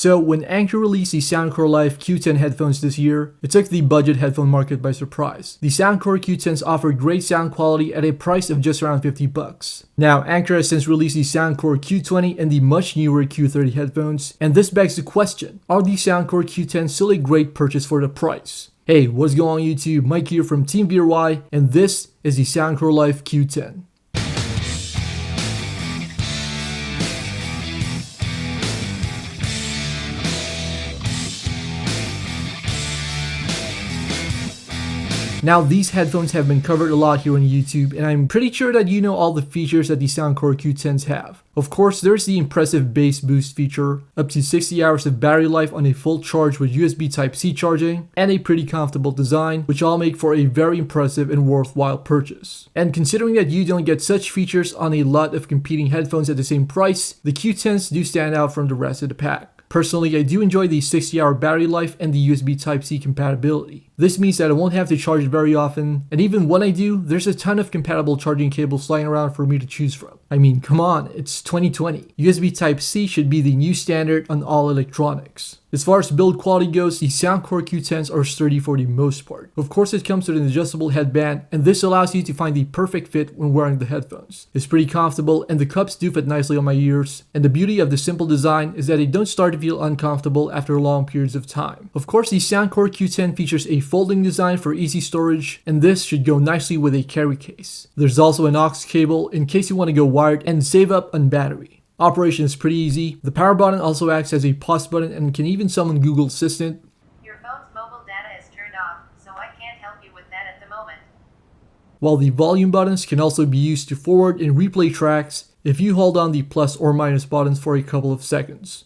So when Anker released the Soundcore Life Q10 headphones this year, it took the budget headphone market by surprise. The Soundcore Q10s offered great sound quality at a price of just around $50. Now, Anker has since released the Soundcore Q20 and the much newer Q30 headphones, and this begs the question, are the Soundcore Q10s still a great purchase for the price? Hey, what's going on YouTube? Mike here from Team VRY, and this is the Soundcore Life Q10. Now, these headphones have been covered a lot here on YouTube, and I'm pretty sure that you know all the features that the Soundcore Q10s have. Of course, there's the impressive bass boost feature, up to 60 hours of battery life on a full charge with USB Type-C charging, and a pretty comfortable design, which all make for a very impressive and worthwhile purchase. And considering that you don't get such features on a lot of competing headphones at the same price, the Q10s do stand out from the rest of the pack. Personally, I do enjoy the 60-hour battery life and the USB Type-C compatibility. This means that I won't have to charge it very often, and even when I do, there's a ton of compatible charging cables lying around for me to choose from. I mean, come on, it's 2020. USB Type-C should be the new standard on all electronics. As far as build quality goes, the Soundcore Q10s are sturdy for the most part. Of course, it comes with an adjustable headband, and this allows you to find the perfect fit when wearing the headphones. It's pretty comfortable, and the cups do fit nicely on my ears, and the beauty of the simple design is that they don't start to feel uncomfortable after long periods of time. Of course, the Soundcore Q10 features a folding design for easy storage, and this should go nicely with a carry case. There's also an aux cable in case you want to go wired and save up on battery. Operation is pretty easy. The power button also acts as a pause button and can even summon Google Assistant. Your phone's mobile data is turned off, so I can't help you with that at the moment. While the volume buttons can also be used to forward and replay tracks if you hold on the plus or minus buttons for a couple of seconds.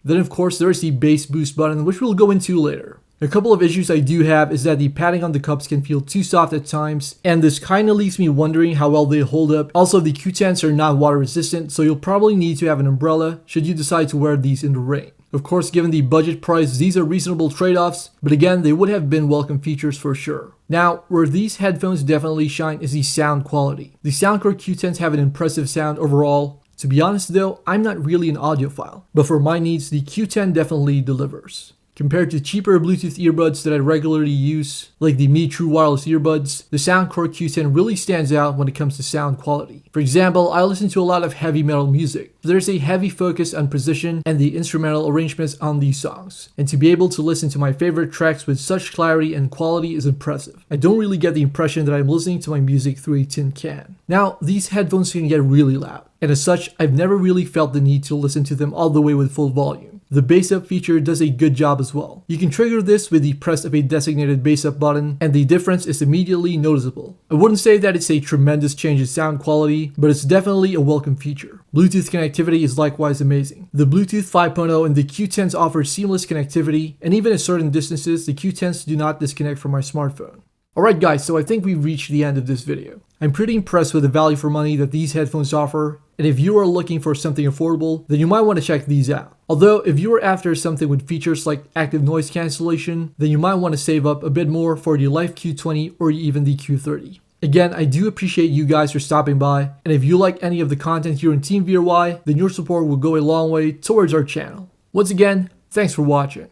Then of course there's the bass boost button, which we'll go into later. A couple of issues I do have is that the padding on the cups can feel too soft at times, and this kinda leaves me wondering how well they hold up. Also, the Q10s are not water resistant, so you'll probably need to have an umbrella should you decide to wear these in the rain. Of course, given the budget price, these are reasonable trade-offs, but again, they would have been welcome features for sure. Now, where these headphones definitely shine is the sound quality. The Soundcore Q10s have an impressive sound overall. To be honest though, I'm not really an audiophile, but for my needs, the Q10 definitely delivers. Compared to cheaper Bluetooth earbuds that I regularly use, like the Mi True Wireless earbuds, the Soundcore Q10 really stands out when it comes to sound quality. For example, I listen to a lot of heavy metal music. There's a heavy focus on precision and the instrumental arrangements on these songs. And to be able to listen to my favorite tracks with such clarity and quality is impressive. I don't really get the impression that I'm listening to my music through a tin can. Now, these headphones can get really loud, and as such, I've never really felt the need to listen to them all the way with full volume. The bass up feature does a good job as well. You can trigger this with the press of a designated bass up button, and the difference is immediately noticeable. I wouldn't say that it's a tremendous change in sound quality, but it's definitely a welcome feature. Bluetooth connectivity is likewise amazing. The Bluetooth 5.0 and the Q10s offer seamless connectivity, and even at certain distances, the Q10s do not disconnect from my smartphone. Alright guys, so I think we've reached the end of this video. I'm pretty impressed with the value for money that these headphones offer, and if you are looking for something affordable, then you might want to check these out. Although, if you are after something with features like active noise cancellation, then you might want to save up a bit more for the Life Q20 or even the Q30. Again, I do appreciate you guys for stopping by, and if you like any of the content here in Team VRY, then your support will go a long way towards our channel. Once again, thanks for watching.